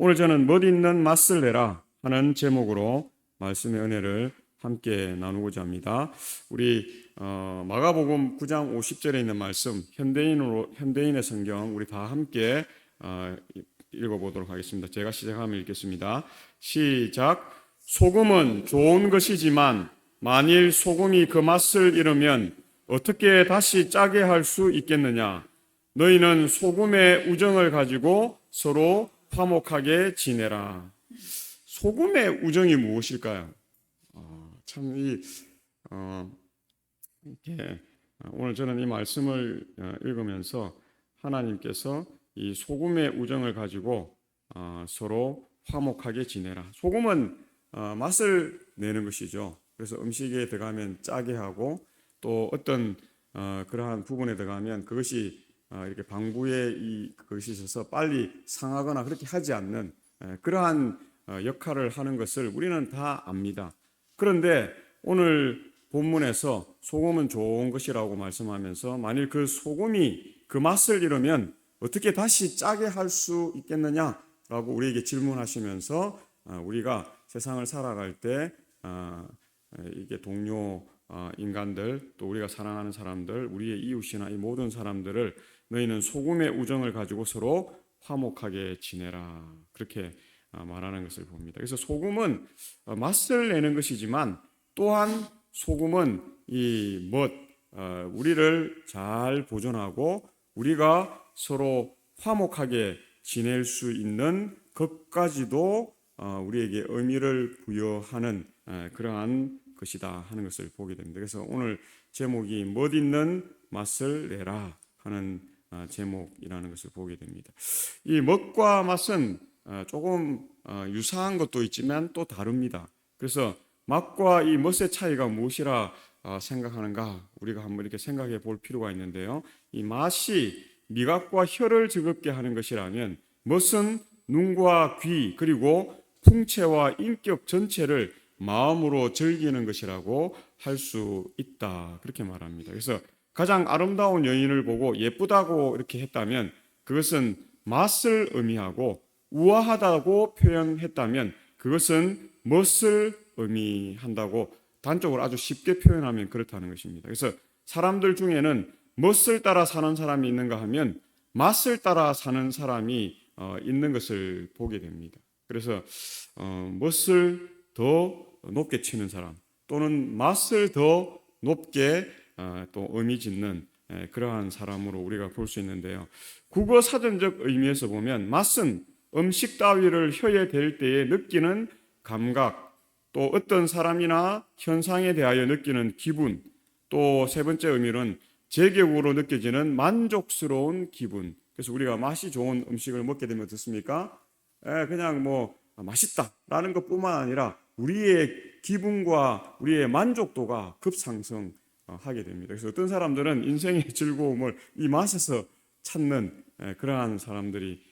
오늘 저는 멋있는 맛을 내라 하는 제목으로 말씀의 은혜를 함께 나누고자 합니다. 우리 마가복음 9장 50절에 있는 말씀 현대인의 성경 우리 다 함께 읽어보도록 하겠습니다. 제가 시작하면 읽겠습니다. 시작. 소금은 좋은 것이지만 만일 소금이 그 맛을 잃으면 어떻게 다시 짜게 할 수 있겠느냐? 너희는 소금의 우정을 가지고 서로 화목하게 지내라. 소금의 우정이 무엇일까요? 이렇게 오늘 저는 이 말씀을 읽으면서 하나님께서 이 소금의 우정을 가지고 서로 화목하게 지내라. 소금은 맛을 내는 것이죠. 그래서 음식에 들어가면 짜게 하고 또 어떤 그러한 부분에 들어가면 그것이 이렇게 방부에 그것이 있어서 빨리 상하거나 그렇게 하지 않는 그러한 역할을 하는 것을 우리는 다 압니다. 그런데 오늘 본문에서 소금은 좋은 것이라고 말씀하면서 만일 그 소금이 그 맛을 잃으면 어떻게 다시 짜게 할 수 있겠느냐라고 우리에게 질문하시면서 우리가 세상을 살아갈 때 이게 동료 인간들 또 우리가 사랑하는 사람들 우리의 이웃이나 이 모든 사람들을 너희는 소금의 우정을 가지고 서로 화목하게 지내라 그렇게 말하는 것을 봅니다. 그래서 소금은 맛을 내는 것이지만 또한 소금은 이 우리를 잘 보존하고 우리가 서로 화목하게 지낼 수 있는 것까지도 우리에게 의미를 부여하는 그러한 것이다 하는 것을 보게 됩니다. 그래서 오늘 제목이 멋있는 맛을 내라 하는 제목이라는 것을 보게 됩니다. 이 멋과 맛은 조금 유사한 것도 있지만 또 다릅니다. 그래서 맛과 이 멋의 차이가 무엇이라 생각하는가 우리가 한번 이렇게 생각해 볼 필요가 있는데요. 이 맛이 미각과 혀를 즐겁게 하는 것이라면 멋은 눈과 귀 그리고 풍채와 인격 전체를 마음으로 즐기는 것이라고 할 수 있다 그렇게 말합니다. 그래서 가장 아름다운 여인을 보고 예쁘다고 이렇게 했다면 그것은 맛을 의미하고 우아하다고 표현했다면 그것은 멋을 의미한다고 단적으로 아주 쉽게 표현하면 그렇다는 것입니다. 그래서 사람들 중에는 멋을 따라 사는 사람이 있는가 하면 맛을 따라 사는 사람이 있는 것을 보게 됩니다. 그래서 멋을 더 높게 치는 사람 또는 맛을 더 높게 또 의미 짓는 그러한 사람으로 우리가 볼 수 있는데요. 국어 사전적 의미에서 보면 맛은 음식 따위를 혀에 댈 때에 느끼는 감각 또 어떤 사람이나 현상에 대하여 느끼는 기분 또 세 번째 의미는 제격으로 느껴지는 만족스러운 기분. 그래서 우리가 맛이 좋은 음식을 먹게 되면 어떻습니까? 그냥 맛있다라는 것뿐만 아니라 우리의 기분과 우리의 만족도가 급상승하게 됩니다. 그래서 어떤 사람들은 인생의 즐거움을 이 맛에서 찾는 그러한 사람들이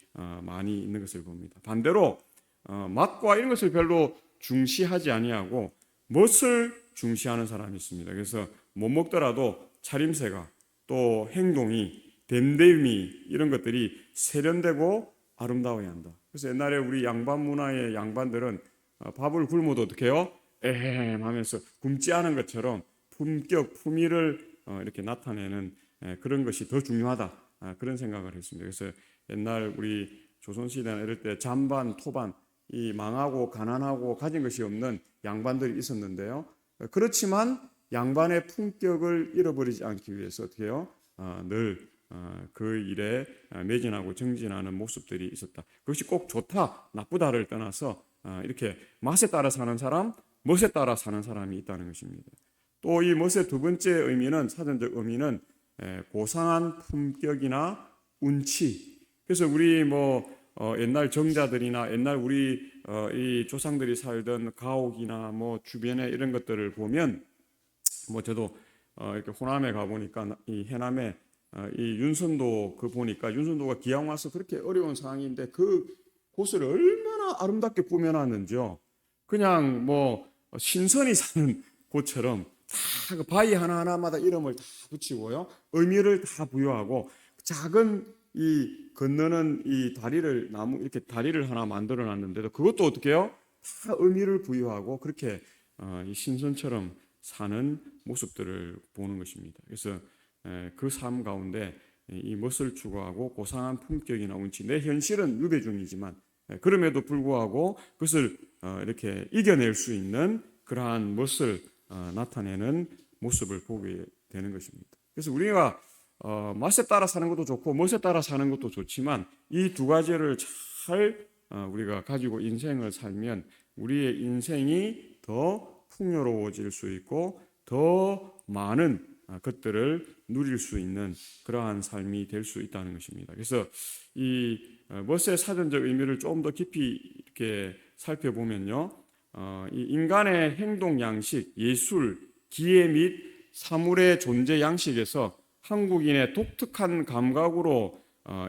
많이 있는 것을 봅니다. 반대로 맛과 이런 것을 별로 중시하지 아니하고 멋을 중시하는 사람이 있습니다. 그래서 못 먹더라도 차림새가 또 행동이 됨됨이 이런 것들이 세련되고 아름다워야 한다. 그래서 옛날에 우리 양반 문화의 양반들은 밥을 굶어도 어떻게 해요? 에헴 하면서 굶지 않은 것처럼 품격, 품위를 이렇게 나타내는 그런 것이 더 중요하다. 그런 생각을 했습니다. 그래서 옛날 우리 조선시대나 이럴 때 잔반, 토반 이 망하고 가난하고 가진 것이 없는 양반들이 있었는데요. 그렇지만 양반의 품격을 잃어버리지 않기 위해서 어떻게 해요? 늘 그 일에 매진하고 정진하는 모습들이 있었다. 그것이 꼭 좋다, 나쁘다를 떠나서 이렇게 맛에 따라 사는 사람, 멋에 따라 사는 사람이 있다는 것입니다. 또 이 멋의 두 번째 의미는 사전적 의미는 고상한 품격이나 운치. 그래서 우리 옛날 정자들이나 옛날 우리 이 조상들이 살던 가옥이나 주변에 이런 것들을 보면 저도 이렇게 호남에 가 보니까 이 해남에 이 윤선도 보니까 윤선도가 기왕 와서 그렇게 어려운 상황인데 그 곳을 얼마나 아름답게 꾸며놨는지요. 그냥 신선이 사는 곳처럼 다 바위 하나하나마다 이름을 다 붙이고요. 의미를 다 부여하고 작은 이 건너는 이 다리를 나무 이렇게 다리를 하나 만들어 놨는데도 그것도 어떻게 해요? 다 의미를 부여하고 그렇게 이 신선처럼 사는 모습들을 보는 것입니다. 그래서 그 삶 가운데 이 멋을 추구하고 고상한 품격이나 운치, 내 현실은 유배 중이지만 그럼에도 불구하고 그것을 이렇게 이겨낼 수 있는 그러한 멋을 나타내는 모습을 보게 되는 것입니다. 그래서 우리가 맛에 따라 사는 것도 좋고 멋에 따라 사는 것도 좋지만 이 두 가지를 잘 우리가 가지고 인생을 살면 우리의 인생이 더 풍요로워질 수 있고 더 많은 것들을 누릴 수 있는 그러한 삶이 될 수 있다는 것입니다. 그래서 이 멋의 사전적 의미를 좀 더 깊이 이렇게 살펴보면요, 이 인간의 행동 양식, 예술, 기회 및 사물의 존재 양식에서 한국인의 독특한 감각으로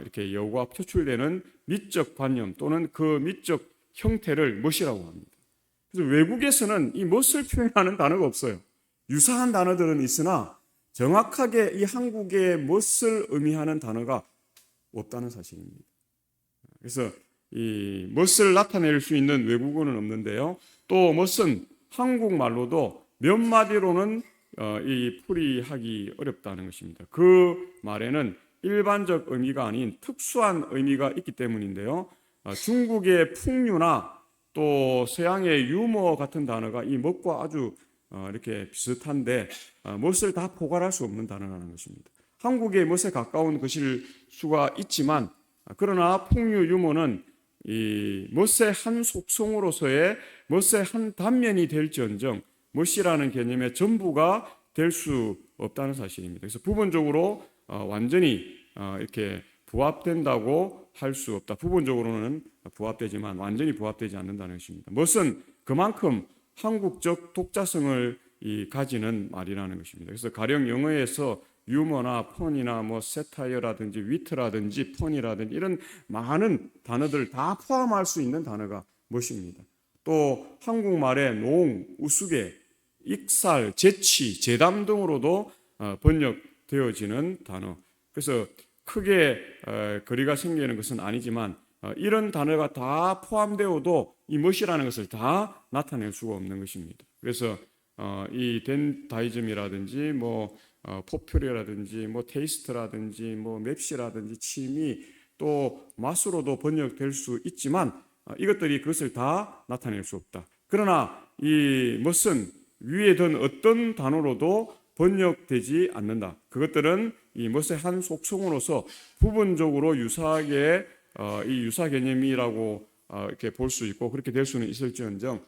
이렇게 여과 표출되는 미적 관념 또는 그 미적 형태를 멋이라고 합니다. 그래서 외국에서는 이 멋을 표현하는 단어가 없어요. 유사한 단어들은 있으나 정확하게 이 한국의 멋을 의미하는 단어가 없다는 사실입니다. 그래서 이 멋을 나타낼 수 있는 외국어는 없는데요. 또 멋은 한국말로도 몇 마디로는 이 풀이하기 어렵다는 것입니다. 그 말에는 일반적 의미가 아닌 특수한 의미가 있기 때문인데요. 중국의 풍류나 또 서양의 유머 같은 단어가 이 멋과 아주 이렇게 비슷한데 멋을 다 포괄할 수 없는 단어라는 것입니다. 한국의 멋에 가까운 것일 수가 있지만 그러나 풍류 유머는 이 멋의 한 속성으로서의 멋의 한 단면이 될지언정 멋이라는 개념의 전부가 될 수 없다는 사실입니다. 그래서 부분적으로 완전히 이렇게 부합된다고 할 수 없다. 부분적으로는 부합되지만 완전히 부합되지 않는다는 것입니다. 멋은 그만큼 한국적 독자성을 가지는 말이라는 것입니다. 그래서 가령 영어에서 유머나 펀이나 뭐 세타이어라든지 위트라든지 펀이라든지 이런 많은 단어들 다 포함할 수 있는 단어가 멋입니다. 또 한국말의 농, 우스개, 익살, 재치, 재담 등으로도 번역되어지는 단어. 그래서 크게 거리가 생기는 것은 아니지만 이런 단어가 다 포함되어도 이 멋이라는 것을 다 나타낼 수가 없는 것입니다. 그래서 이 덴다이즘이라든지 뭐 포퓰이라든지 뭐 테이스트라든지 뭐 맵시라든지 취미 또 맛으로도 번역될 수 있지만 이것들이 그것을 다 나타낼 수 없다. 그러나 이 멋은 위에 든 어떤 단어로도 번역되지 않는다. 그것들은 이 멋의 한 속성으로서 부분적으로 유사하게 이 유사 개념이라고 이렇게 볼 수 있고 그렇게 될 수는 있을지언정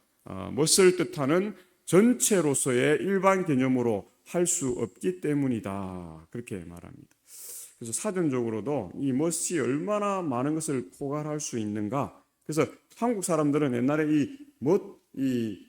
멋을 뜻하는 전체로서의 일반 개념으로 할 수 없기 때문이다. 그렇게 말합니다. 그래서 사전적으로도 이 멋이 얼마나 많은 것을 포괄할 수 있는가. 그래서 한국 사람들은 옛날에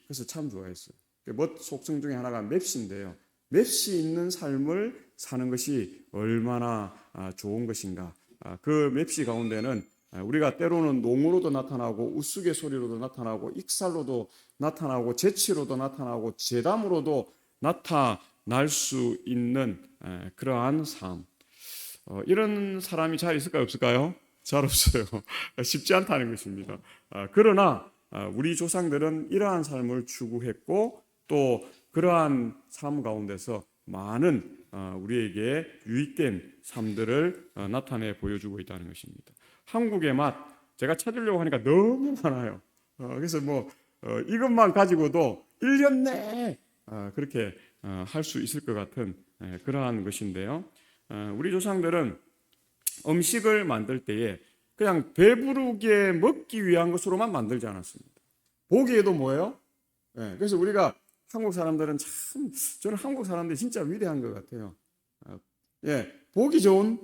그래서 참 좋아했어요. 멋 속성 중에 하나가 맵시인데요. 맵시 있는 삶을 사는 것이 얼마나 좋은 것인가. 그 맵시 가운데는 우리가 때로는 농으로도 나타나고 우스갯소리로도 나타나고 익살로도 나타나고 재치로도 나타나고 재담으로도 나타날 수 있는 그러한 삶. 이런 사람이 잘 있을까요? 없을까요? 잘 없어요. 쉽지 않다는 것입니다. 그러나 우리 조상들은 이러한 삶을 추구했고 또 그러한 삶 가운데서 많은 우리에게 유익된 삶들을 나타내 보여주고 있다는 것입니다. 한국의 맛 제가 찾으려고 하니까 너무 많아요. 그래서 이것만 가지고도 1년 내에 그렇게 할 수 있을 것 같은 그러한 것인데요. 우리 조상들은 음식을 만들 때에 그냥 배부르게 먹기 위한 것으로만 만들지 않았습니다. 보기에도 뭐예요? 그래서 우리가 한국 사람들은 참 저는 한국 사람들이 진짜 위대한 것 같아요. 보기 좋은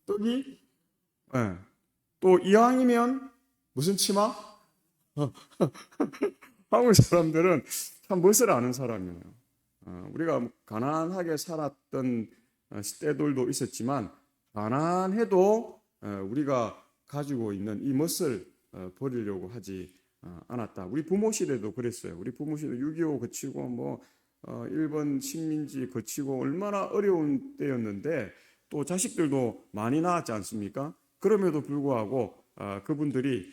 떡이 또 이왕이면 무슨 치마? 한국 사람들은 참 멋을 아는 사람이에요. 우리가 가난하게 살았던 때들도 있었지만 가난해도 우리가 가지고 있는 이 멋을 버리려고 하지 않았다. 우리 부모 시대도 그랬어요. 우리 부모 시대 6.25 거치고 일본 식민지 거치고 얼마나 어려운 때였는데 또 자식들도 많이 낳았지 않습니까? 그럼에도 불구하고 그분들이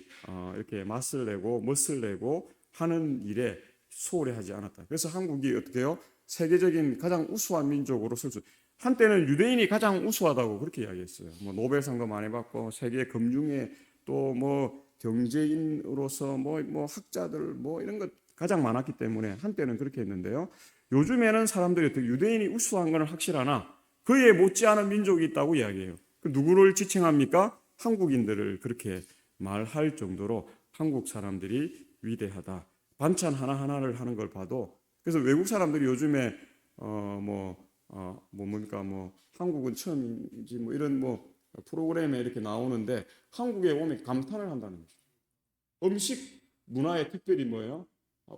이렇게 맛을 내고 멋을 내고 하는 일에 소홀히 하지 않았다. 그래서 한국이 어떻게 해요? 세계적인 가장 우수한 민족으로 쓸 수. 한때는 유대인이 가장 우수하다고 그렇게 이야기했어요. 뭐 노벨상도 많이 받고 세계 금융에 또 뭐 경제인으로서 뭐 학자들 뭐 이런 것 가장 많았기 때문에 한때는 그렇게 했는데요. 요즘에는 사람들이 어떻게 유대인이 우수한 건 확실하나 그에 못지않은 민족이 있다고 이야기해요. 그 누구를 지칭합니까? 한국인들을 그렇게 말할 정도로 한국 사람들이 위대하다. 반찬 하나하나를 하는 걸 봐도 그래서 외국 사람들이 요즘에 뭡니까 한국은 처음이지 뭐 이런 프로그램에 이렇게 나오는데 한국에 오면 감탄을 한다는 거죠. 음식 문화에 특별히 뭐예요?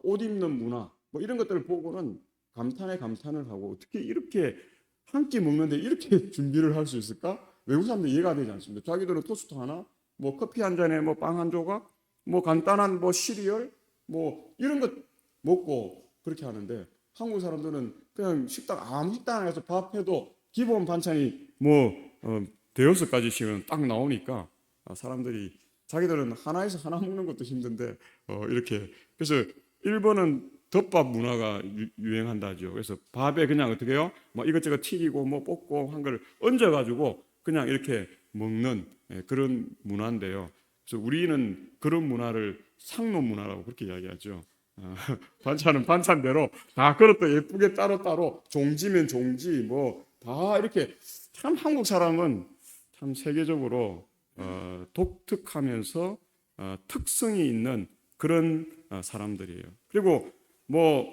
옷 입는 문화 뭐 이런 것들을 보고는 감탄을 하고 어떻게 이렇게 한 끼 먹는데 이렇게 준비를 할 수 있을까? 외국 사람들 이해가 되지 않습니다. 자기들은 토스트 하나, 뭐 커피 한 잔에 뭐 빵 한 조각, 뭐 간단한 뭐 시리얼, 뭐 이런 것 먹고 그렇게 하는데 한국 사람들은 그냥 아무 식당 안에서 밥 해도 기본 반찬이 대여섯 가지씩은 딱 나오니까 사람들이 자기들은 하나에서 하나 먹는 것도 힘든데 이렇게 그래서 일본은 덮밥 문화가 유행한다죠. 그래서 밥에 그냥 어떻게 해요? 뭐 이것저것 튀기고 뭐 볶고 한 걸 얹어가지고 그냥 이렇게 먹는 그런 문화인데요. 그래서 우리는 그런 문화를 상노 문화라고 그렇게 이야기하죠. 반찬은 반찬대로 다 그릇도 예쁘게 따로따로 종지면 종지 뭐 다 이렇게 참 한국 사람은 참 세계적으로 독특하면서 특성이 있는 그런 사람들이에요. 그리고 뭐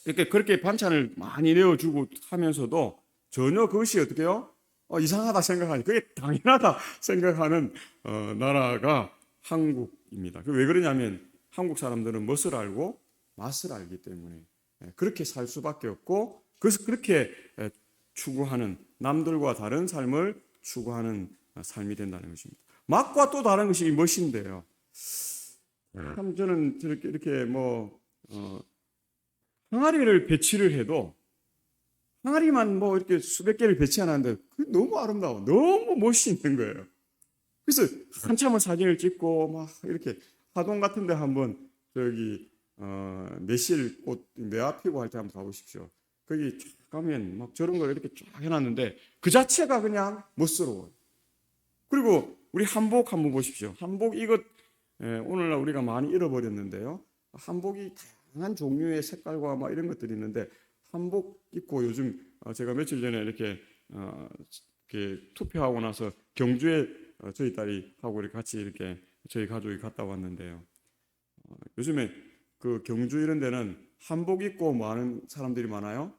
이렇게 그렇게 반찬을 많이 내어주고 하면서도 전혀 그것이 어떻게 해요? 이상하다 생각하니 그게 당연하다 생각하는 나라가 한국입니다. 왜 그러냐면 한국 사람들은 멋을 알고 맛을 알기 때문에 그렇게 살 수밖에 없고 그래서 그렇게 추구하는 남들과 다른 삶을 추구하는 삶이 된다는 것입니다. 맛과 또 다른 것이 멋인데요. 참 저는 이렇게 항아리를 배치를 해도 항아리만 이렇게 수백 개를 배치하는데 너무 아름다워, 너무 멋있는 거예요. 그래서 한참을 사진을 찍고 막 이렇게 화동 같은데 한번 저기 매실꽃 매화 피고 할 때 한번 가보십시오. 거기 쫙 가면 막 저런 걸 이렇게 쫙 해놨는데 그 자체가 그냥 멋스러워요. 그리고 우리 한복 한번 보십시오. 한복 이것 오늘날 우리가 많이 잃어버렸는데요. 한복이 다양한 종류의 색깔과 막 이런 것들이 있는데 한복 입고 요즘 제가 며칠 전에 이렇게 투표하고 나서 경주에 저희 딸이 하고 같이 이렇게 저희 가족이 갔다 왔는데요. 요즘에 그 경주 이런 데는 한복 입고 뭐 하는 사람들이 많아요.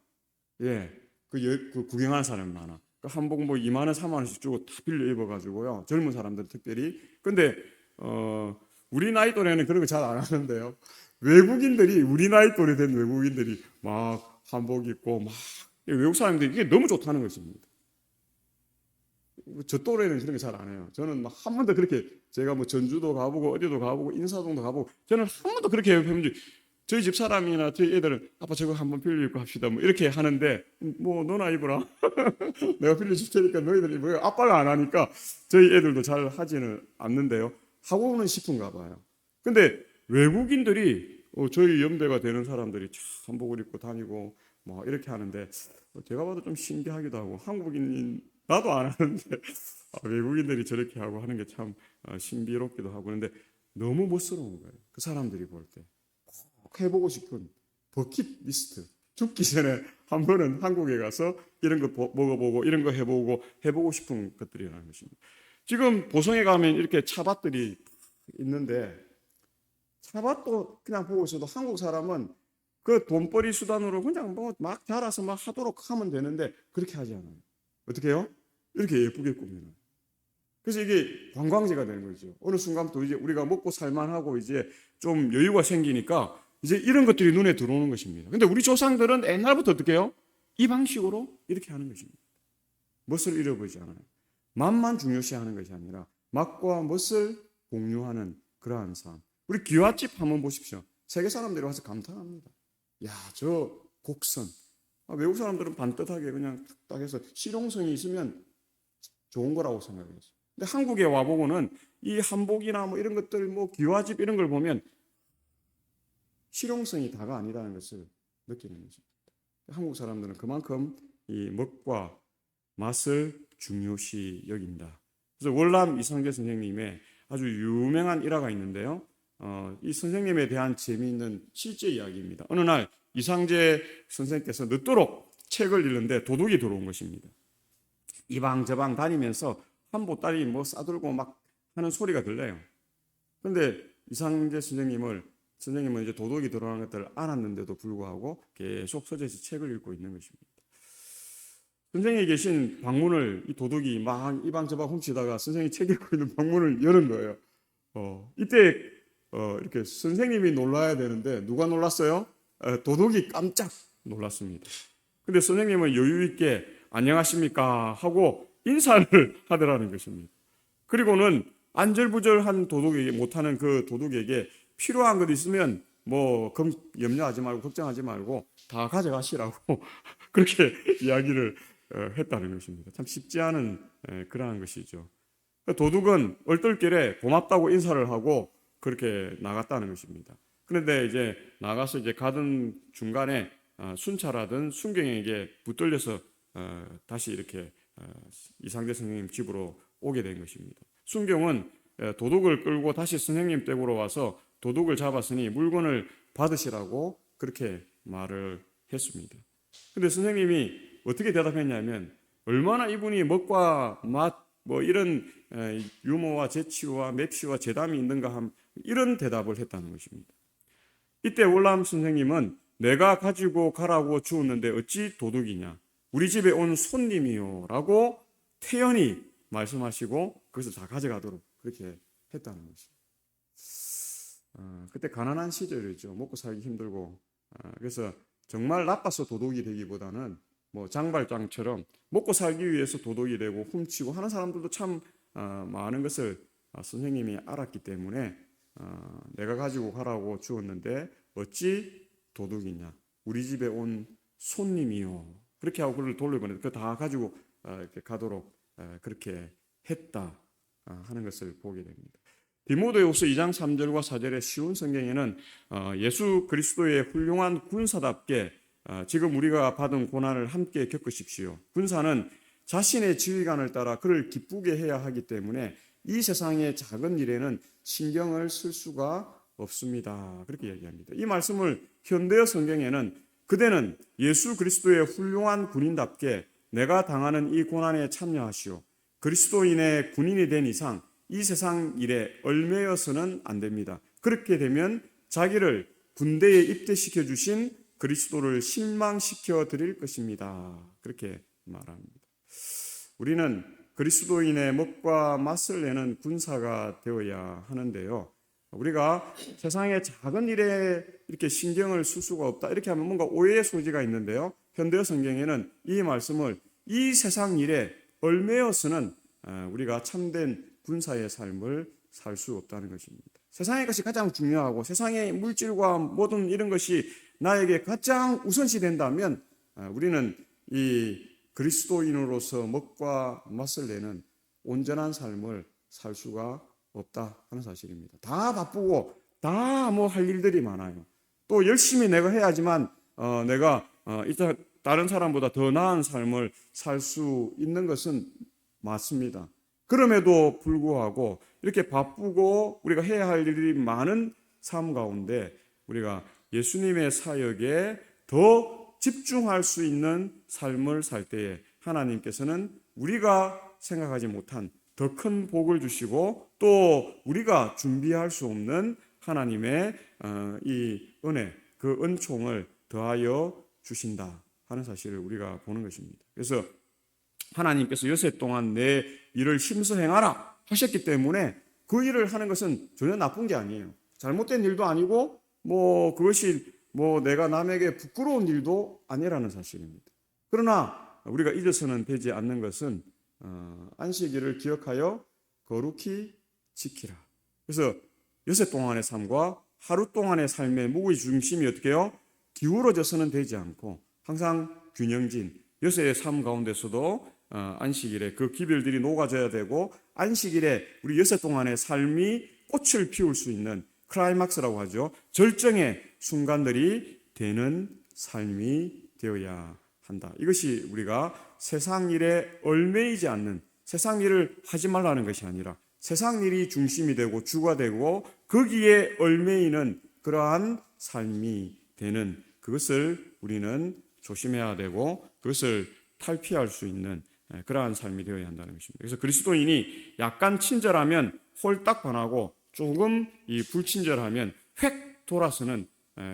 예, 그 구경하는 사람이 많아. 그 한복 2만 원, 3만 원씩 주고 다 빌려 입어가지고요. 젊은 사람들 특별히. 근데 우리 나이 또래는 그런 거 잘 안 하는데요. 외국인들이 우리 나이 또래 된 외국인들이 막 한복 입고 막 외국 사람들이 이게 너무 좋다는 것입니다. 저 또래는 그런 거 잘 안 해요. 저는 막 한 번도 그렇게 제가 뭐 전주도 가보고 어디도 가보고 인사동도 가보고 저는 한 번도 그렇게 해본 저희 집 사람이나 저희 애들은 아빠 저거 한번 빌려 입고 합시다 뭐 이렇게 하는데 너나 입어라 내가 빌려줄 테니까 너희들 입어요. 아빠가 안 하니까 저희 애들도 잘 하지는 않는데요. 하고는 싶은가 봐요. 근데 외국인들이 저희 연배가 되는 사람들이 참 한복을 입고 다니고 뭐 이렇게 하는데 제가 봐도 좀 신기하기도 하고 한국인 나도 안 하는데 외국인들이 저렇게 하고 하는 게 참 신비롭기도 하고 그런데 너무 멋스러운 거예요. 그 사람들이 볼 때 꼭 해보고 싶은 버킷리스트. 죽기 전에 한 번은 한국에 가서 이런 거 먹어보고 이런 거 해보고 싶은 것들이라는 것입니다. 지금 보성에 가면 이렇게 차밭들이 있는데 차밭도 그냥 보고 있어도 한국 사람은 그 돈벌이 수단으로 그냥 막 자라서 막 하도록 하면 되는데 그렇게 하지 않아요. 어떻게 해요? 이렇게 예쁘게 꾸며요. 그래서 이게 관광지가 되는 거죠. 어느 순간부터 이제 우리가 먹고 살만하고 이제 좀 여유가 생기니까 이제 이런 것들이 눈에 들어오는 것입니다. 근데 우리 조상들은 옛날부터 어떻게 해요? 이 방식으로 이렇게 하는 것입니다. 멋을 잃어버리지 않아요. 맛만 중요시하는 것이 아니라 맛과 멋을 공유하는 그러한 삶. 우리 기와집 한번 보십시오. 세계 사람들이 와서 감탄합니다. 야, 저 곡선. 외국 사람들은 반듯하게 그냥 딱 해서 실용성이 있으면 좋은 거라고 생각했어요. 근데 한국에 와보고는 이 한복이나 뭐 이런 것들, 뭐 기와집 이런 걸 보면 실용성이 다가 아니라는 것을 느끼는 거죠. 한국 사람들은 그만큼 이 멋과 맛을 중요시 여긴다. 그래서 월남 이상재 선생님의 아주 유명한 일화가 있는데요. 이 선생님에 대한 재미있는 실제 이야기입니다. 어느 날 이상재 선생님께서 늦도록 책을 읽는데 도둑이 들어온 것입니다. 이방 저방 다니면서 한 보따리 뭐 싸들고 막 하는 소리가 들려요. 그런데 이상재 선생님은 이제 도둑이 들어오는 것들을 알았는데도 불구하고 계속 서재에서 책을 읽고 있는 것입니다. 선생님이 계신 방문을 이 도둑이 막 이방 저방 훔치다가 선생님이 책 읽고 있는 방문을 여는 거예요. 이때 이렇게 선생님이 놀라야 되는데 누가 놀랐어요? 도둑이 깜짝 놀랐습니다. 근데 선생님은 여유 있게 안녕하십니까 하고 인사를 하더라는 것입니다. 그리고는 안절부절한 도둑에게 못하는 그 도둑에게 필요한 것 있으면 뭐 염려하지 말고 걱정하지 말고 다 가져가시라고 그렇게 이야기를 했다는 것입니다. 참 쉽지 않은 그러한 것이죠. 도둑은 얼떨결에 고맙다고 인사를 하고 그렇게 나갔다는 것입니다. 그런데 이제 나가서 이제 가던 중간에 순찰하던 순경에게 붙들려서 다시 이렇게 이상재 선생님 집으로 오게 된 것입니다. 순경은 도둑을 끌고 다시 선생님 댁으로 와서 도둑을 잡았으니 물건을 받으시라고 그렇게 말을 했습니다. 근데 선생님이 어떻게 대답했냐면 얼마나 이분이 멋과 맛 뭐 이런 유머와 재치와 맵시와 재담이 있는가 이런 대답을 했다는 것입니다. 이때 월남 선생님은 내가 가지고 가라고 주었는데 어찌 도둑이냐 우리 집에 온 손님이요 라고 태연히 말씀하시고 거기서 다 가져가도록 그렇게 했다는 것입니다. 그때 가난한 시절이죠. 먹고 살기 힘들고 그래서 정말 나빠서 도둑이 되기보다는 뭐 장발장처럼 먹고 살기 위해서 도둑이 되고 훔치고 하는 사람들도 참 많은 것을 선생님이 알았기 때문에 내가 가지고 가라고 주었는데 어찌 도둑이냐 우리 집에 온 손님이요 그렇게 하고 그를 돌려보내서 그거 다 가지고 이렇게 가도록 그렇게 했다 하는 것을 보게 됩니다. 디모데후서 2장 3절과 4절의 쉬운 성경에는 예수 그리스도의 훌륭한 군사답게 지금 우리가 받은 고난을 함께 겪으십시오. 군사는 자신의 지휘관을 따라 그를 기쁘게 해야 하기 때문에 이 세상의 작은 일에는 신경을 쓸 수가 없습니다. 그렇게 얘기합니다. 이 말씀을 현대어 성경에는 그대는 예수 그리스도의 훌륭한 군인답게 내가 당하는 이 고난에 참여하시오. 그리스도인의 군인이 된 이상 이 세상 일에 얽매여서는 안 됩니다. 그렇게 되면 자기를 군대에 입대시켜 주신 그리스도를 실망시켜 드릴 것입니다. 그렇게 말합니다. 우리는 그리스도인의 멋과 맛을 내는 군사가 되어야 하는데요. 우리가 세상의 작은 일에 이렇게 신경을 쓸 수가 없다. 이렇게 하면 뭔가 오해의 소지가 있는데요. 현대어 성경에는 이 말씀을 이 세상 일에 얽매여서는 우리가 참된 군사의 삶을 살 수 없다는 것입니다. 세상의 것이 가장 중요하고 세상의 물질과 모든 이런 것이 나에게 가장 우선시 된다면 우리는 이 그리스도인으로서 멋과 맛을 내는 온전한 삶을 살 수가 없다 하는 사실입니다. 다 바쁘고 다 뭐 할 일들이 많아요. 또 열심히 내가 해야지만 내가 일단 다른 사람보다 더 나은 삶을 살 수 있는 것은 맞습니다. 그럼에도 불구하고 이렇게 바쁘고 우리가 해야 할 일이 많은 삶 가운데 우리가 예수님의 사역에 더 집중할 수 있는 삶을 살 때에 하나님께서는 우리가 생각하지 못한 더 큰 복을 주시고 또 우리가 준비할 수 없는 하나님의 이 은혜, 그 은총을 더하여 주신다 하는 사실을 우리가 보는 것입니다. 그래서 하나님께서 여세 동안 내 일을 힘써 행하라 하셨기 때문에 그 일을 하는 것은 전혀 나쁜 게 아니에요. 잘못된 일도 아니고 뭐 그것이 뭐 내가 남에게 부끄러운 일도 아니라는 사실입니다. 그러나 우리가 잊어서는 되지 않는 것은 안식일을 기억하여 거룩히 지키라. 그래서 여세 동안의 삶과 하루 동안의 삶의 무게중심이 어떻게 해요? 기울어져서는 되지 않고 항상 균형진 여세의 삶 가운데서도 안식일에 그 기별들이 녹아져야 되고 안식일에 우리 여섯 동안의 삶이 꽃을 피울 수 있는 클라이막스라고 하죠. 절정의 순간들이 되는 삶이 되어야 한다. 이것이 우리가 세상 일에 얽매이지 않는, 세상 일을 하지 말라는 것이 아니라 세상 일이 중심이 되고 주가 되고 거기에 얽매이는 그러한 삶이 되는, 그것을 우리는 조심해야 되고 그것을 탈피할 수 있는 그러한 삶이 되어야 한다는 것입니다. 그래서 그리스도인이 약간 친절하면 홀딱 반하고 조금 이 불친절하면 획 돌아서는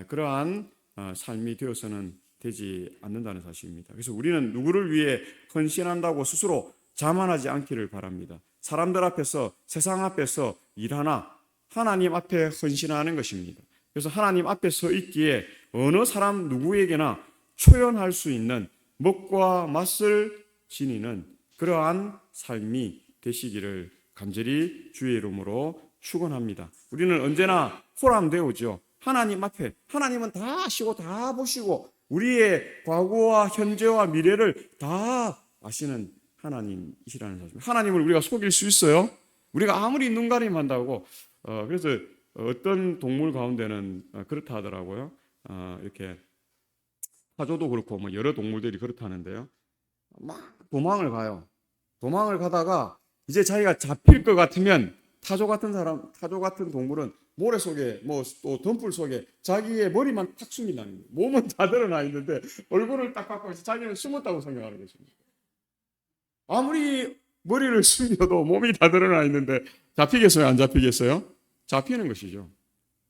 그러한 삶이 되어서는 되지 않는다는 사실입니다. 그래서 우리는 누구를 위해 헌신한다고 스스로 자만하지 않기를 바랍니다. 사람들 앞에서, 세상 앞에서 일하나 하나님 앞에 헌신하는 것입니다. 그래서 하나님 앞에 서 있기에 어느 사람 누구에게나 초연할 수 있는 먹과 맛을 지니는 그러한 삶이 되시기를 간절히 주의 이름으로 축원합니다. 우리는 언제나 호람되오죠. 하나님 앞에, 하나님은 다 아시고 다 보시고 우리의 과거와 현재와 미래를 다 아시는 하나님이시라는 사실. 하나님을 우리가 속일 수 있어요? 우리가 아무리 눈 가림한다고 그래서 어떤 동물 가운데는 그렇다 하더라고요. 이렇게 타조도 그렇고 뭐 여러 동물들이 그렇다는데요. 막 도망을 가요. 도망을 가다가 이제 자기가 잡힐 것 같으면 타조 같은 동물은 모래 속에 뭐 또 덤불 속에 자기의 머리만 탁 숨긴다는 거예요. 몸은 다 드러나 있는데 얼굴을 딱 갖고 있어 자기는 숨었다고 생각하는 것입니다. 아무리 머리를 숨겨도 몸이 다 드러나 있는데 잡히겠어요? 안 잡히겠어요? 잡히는 것이죠.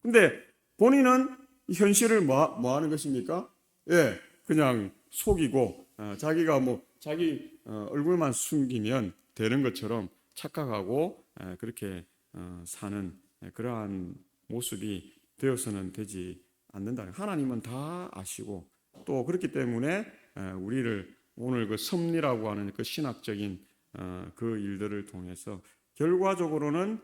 근데 본인은 현실을 뭐 하는 것입니까? 예, 그냥 속이고 자기가 뭐 자기 얼굴만 숨기면 되는 것처럼 착각하고 그렇게 사는 그러한 모습이 되어서는 되지 않는다. 하나님은 다 아시고 또 그렇기 때문에 우리를 오늘 그 섭리라고 하는 그 신학적인 그 일들을 통해서 결과적으로는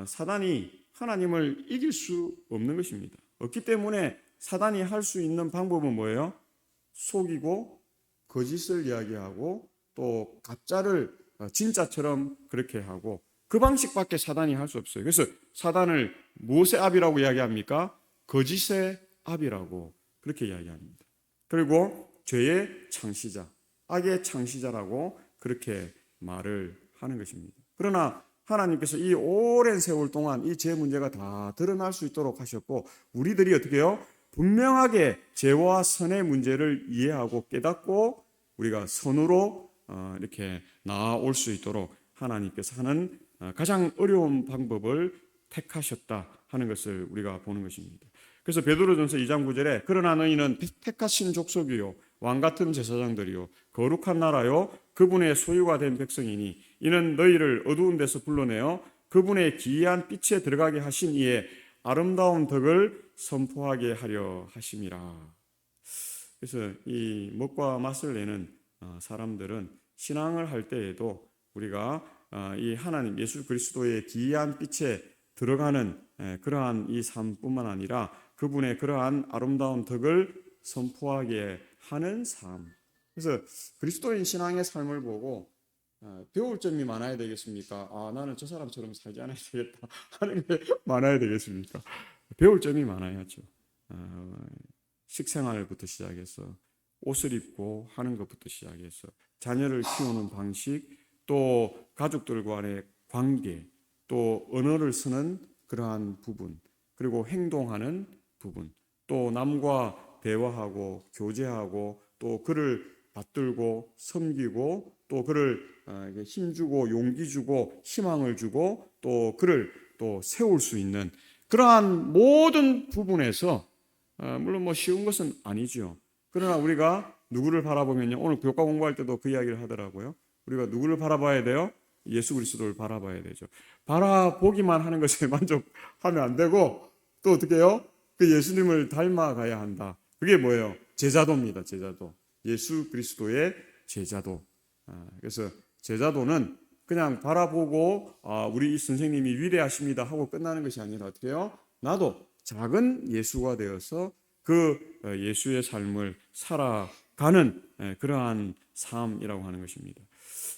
사단이 하나님을 이길 수 없는 것입니다. 없기 때문에 사단이 할 수 있는 방법은 뭐예요? 속이고 거짓을 이야기하고 또 가짜를 진짜처럼 그렇게 하고 그 방식밖에 사단이 할 수 없어요. 그래서 사단을 무엇의 압이라고 이야기합니까? 거짓의 압이라고 그렇게 이야기합니다. 그리고 죄의 창시자, 악의 창시자라고 그렇게 말을 하는 것입니다. 그러나 하나님께서 이 오랜 세월 동안 이 죄 문제가 다 드러날 수 있도록 하셨고 우리들이 어떻게 해요? 분명하게 죄와 선의 문제를 이해하고 깨닫고 우리가 선으로 이렇게 나아올 수 있도록 하나님께서 하는 가장 어려운 방법을 택하셨다 하는 것을 우리가 보는 것입니다. 그래서 베드로전서 2장 9절에 그러나 너희는 택하신 족속이요 왕 같은 제사장들이요 거룩한 나라요 그분의 소유가 된 백성이니 이는 너희를 어두운 데서 불러내어 그분의 기이한 빛에 들어가게 하신 이의 아름다운 덕을 선포하게 하려 하심이라. 그래서 이 먹과 맛을 내는 사람들은 신앙을 할 때에도 우리가 이 하나님 예수 그리스도의 기이한 빛에 들어가는 그러한 이 삶뿐만 아니라 그분의 그러한 아름다운 덕을 선포하게 하는 삶. 그래서 그리스도인 신앙의 삶을 보고 배울 점이 많아야 되겠습니까? 나는 저 사람처럼 살지 않아야 되겠다 하는 게 많아야 되겠습니까? 배울 점이 많아야죠. 식생활부터 시작해서 옷을 입고 하는 것부터 시작해서 자녀를 키우는 방식, 또 가족들과의 관계, 또 언어를 쓰는 그러한 부분, 그리고 행동하는 부분, 또 남과 대화하고 교제하고 또 그를 받들고 섬기고 또 그를 힘주고 용기 주고 희망을 주고 또 그를 또 세울 수 있는 그러한 모든 부분에서 물론 뭐 쉬운 것은 아니죠. 그러나 우리가 누구를 바라보면요. 오늘 교과 공부할 때도 그 이야기를 하더라고요. 우리가 누구를 바라봐야 돼요? 예수 그리스도를 바라봐야 되죠. 바라보기만 하는 것에 만족하면 안 되고 또 어떻게 해요? 그 예수님을 닮아가야 한다. 그게 뭐예요? 제자도입니다. 제자도. 예수 그리스도의 제자도. 그래서 제자도는 그냥 바라보고 우리 선생님이 위대하십니다 하고 끝나는 것이 아니라 어떻게 해요? 나도 작은 예수가 되어서 그 예수의 삶을 살아가는 그러한 삶이라고 하는 것입니다.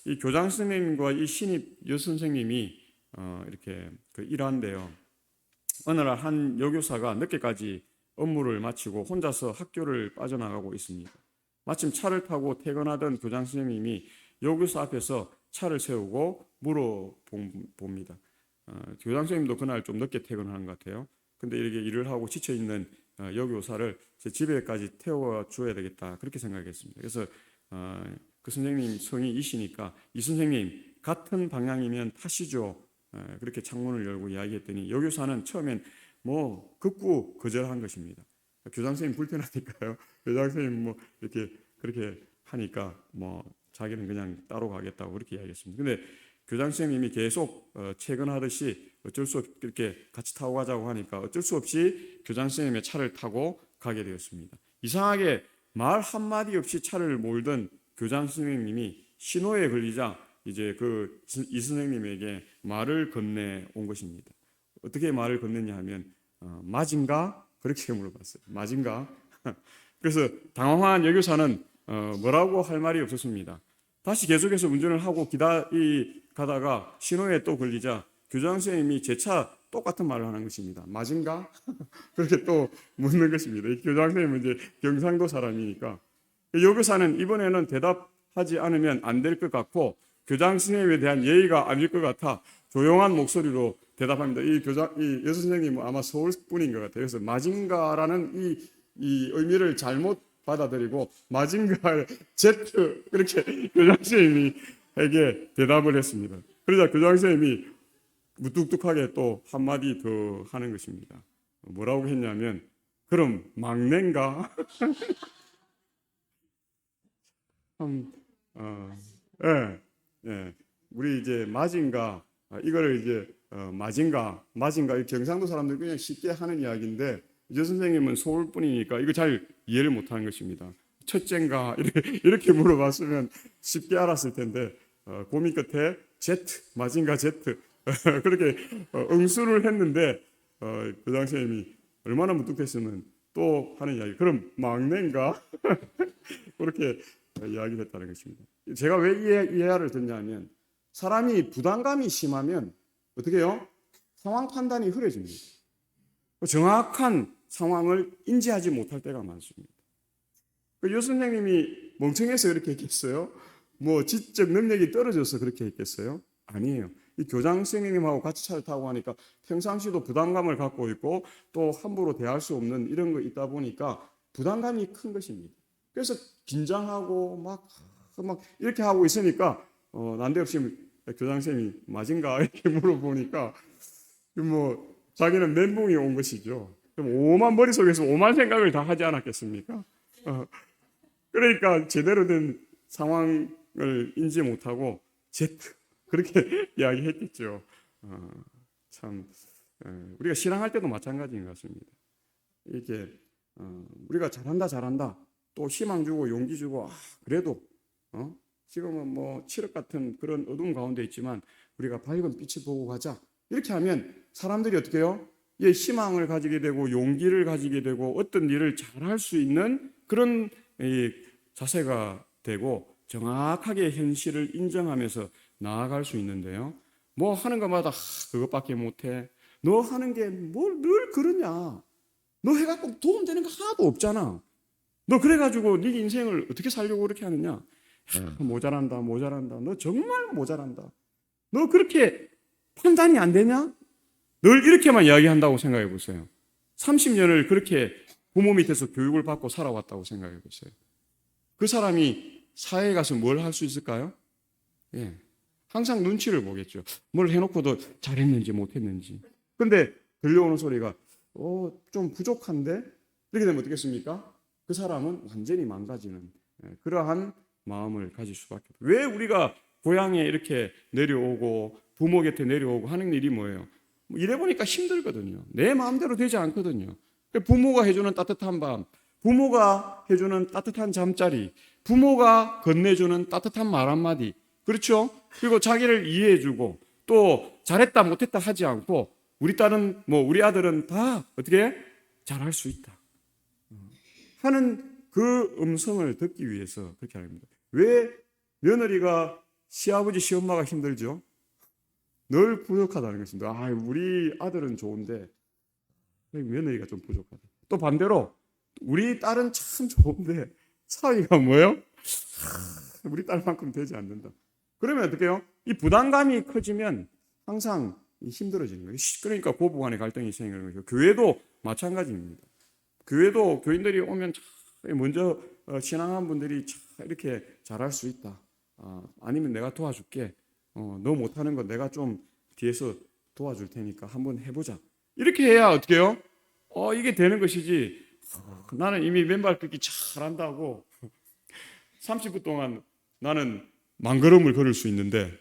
이 교장 선생님과 이 신입 여선생님이 이렇게 일하는데요. 어느 날 한 여교사가 늦게까지 업무를 마치고 혼자서 학교를 빠져나가고 있습니다. 마침 차를 타고 퇴근하던 교장 선생님이 여교사 앞에서 차를 세우고 물어봅니다. 교장 선생님도 그날 좀 늦게 퇴근하는 것 같아요. 근데 이렇게 일을 하고 지쳐있는 여교사를 제 집에까지 태워줘야 되겠다 그렇게 생각했습니다. 그래서 그 선생님 성이 이시니까 이 선생님 같은 방향이면 타시죠. 그렇게 창문을 열고 이야기했더니 여교사는 처음엔 뭐 극구 거절한 것입니다. 교장 선생님 불편하니까요. 교장 선생님 뭐 이렇게 그렇게 하니까 뭐 자기는 그냥 따로 가겠다고 그렇게 이야기했습니다. 근데 교장 선생님이 계속 퇴근하듯이 어쩔 수 없이 이렇게 같이 타고 가자고 하니까 어쩔 수 없이 교장 선생님의 차를 타고 가게 되었습니다. 이상하게 말 한마디 없이 차를 몰던 교장 선생님이 신호에 걸리자 이제 이 선생님에게 말을 건네온 것입니다. 어떻게 말을 건넸냐 하면 맞은가? 그렇게 물어봤어요. 맞은가? 그래서 당황한 여교사는 뭐라고 할 말이 없었습니다. 다시 계속해서 운전을 하고 가다가 신호에 또 걸리자 교장 선생님이 제 차 똑같은 말을 하는 것입니다. 맞은가? 그렇게 또 묻는 것입니다. 이 교장 선생님은 이제 경상도 사람이니까 여교사는 이번에는 대답하지 않으면 안 될 것 같고 교장 선생님에 대한 예의가 아닐 것 같아 조용한 목소리로 대답합니다. 이 여수 선생님은 아마 서울 분인 것 같아요. 그래서 마징가라는 이 의미를 잘못 받아들이고 마징가 Z 그렇게 교장 선생님에게 대답을 했습니다. 그러자 교장 선생님이 무뚝뚝하게 또 한마디 더 하는 것입니다. 뭐라고 했냐면 그럼 막내인가? 예. 우리 이제 마징가 이거를 이제 마징가 이 경상도 사람들 그냥 쉽게 하는 이야기인데 여 선생님은 서울 분이니까 이거 잘 이해를 못하는 것입니다. 첫째인가 이렇게 물어봤으면 쉽게 알았을 텐데 고민 끝에 Z 마징가 Z 그렇게 응수를 했는데 교장 선생님이 얼마나 무뚝했으면 또 하는 이야기. 그럼 막내인가? 그렇게 이야기를 했다는 것입니다. 제가 왜 이해를 듣냐면 사람이 부담감이 심하면 어떻게 해요? 상황 판단이 흐려집니다. 정확한 상황을 인지하지 못할 때가 많습니다. 여 선생님이 멍청해서 그렇게 했겠어요? 뭐 지적 능력이 떨어져서 그렇게 했겠어요? 아니에요. 이 교장 선생님하고 같이 차를 타고 하니까 평상시도 부담감을 갖고 있고 또 함부로 대할 수 없는 이런 거 있다 보니까 부담감이 큰 것입니다. 그래서 긴장하고 막 이렇게 하고 있으니까 난데없이 교장 선생님이 맞은가 이렇게 물어보니까 뭐 자기는 멘붕이 온 것이죠. 그럼 오만 머릿속에서 오만 생각을 다 하지 않았겠습니까? 그러니까 제대로 된 상황을 인지 못하고 그렇게 이야기했겠죠. 참 우리가 신앙할 때도 마찬가지인 것 같습니다. 이렇게 우리가 잘한다 또 희망 주고 용기 주고 그래도 지금은 뭐 칠흑 같은 그런 어두운 가운데 있지만 우리가 밝은 빛을 보고 가자 이렇게 하면 사람들이 어떻게 해요? 희망을 가지게 되고 용기를 가지게 되고 어떤 일을 잘할 수 있는 그런 자세가 되고 정확하게 현실을 인정하면서 나아갈 수 있는데요. 뭐 하는 것마다 그것밖에 못해. 너 하는 게 뭘 늘 그러냐. 너 해갖고 도움되는 거 하나도 없잖아. 너 그래가지고 네 인생을 어떻게 살려고 그렇게 하느냐. 모자란다. 너 정말 모자란다. 너 그렇게 판단이 안 되냐? 늘 이렇게만 이야기한다고 생각해 보세요. 30년을 그렇게 부모 밑에서 교육을 받고 살아왔다고 생각해 보세요. 그 사람이 사회에 가서 뭘 할 수 있을까요? 항상 눈치를 보겠죠. 뭘 해놓고도 잘했는지 못했는지. 근데 들려오는 소리가 좀 부족한데? 이렇게 되면 어떻겠습니까? 그 사람은 완전히 망가지는 그러한 마음을 가질 수밖에 없어요. 왜 우리가 고향에 이렇게 내려오고 부모 곁에 내려오고 하는 일이 뭐예요? 이래 보니까 힘들거든요. 내 마음대로 되지 않거든요. 부모가 해주는 따뜻한 밤, 부모가 해주는 따뜻한 잠자리, 부모가 건네주는 따뜻한 말 한마디, 그렇죠? 그리고 자기를 이해해주고 또 잘했다 못했다 하지 않고 우리 딸은 우리 아들은 다 어떻게 잘할 수 있다 하는 그 음성을 듣기 위해서 그렇게 합니다. 왜 며느리가 시아버지 시엄마가 힘들죠. 늘 부족하다는 것입니다. 우리 아들은 좋은데 며느리가 좀 부족하다. 또 반대로 우리 딸은 참 좋은데 사위가 뭐예요? 우리 딸만큼 되지 않는다. 그러면 어떻게 해요? 이 부담감이 커지면 항상 힘들어지는 거예요. 그러니까 고부 간의 갈등이 생기는 거죠. 교회도 마찬가지입니다. 교회도 교인들이 오면 먼저 신앙한 분들이 이렇게 잘할 수 있다. 아니면 내가 도와줄게. 너 못하는 거 내가 좀 뒤에서 도와줄 테니까 한번 해보자. 이렇게 해야 어떻게 해요? 이게 되는 것이지. 나는 이미 맨발 걷기 잘한다고 30분 동안 나는 만 걸음을 걸을 수 있는데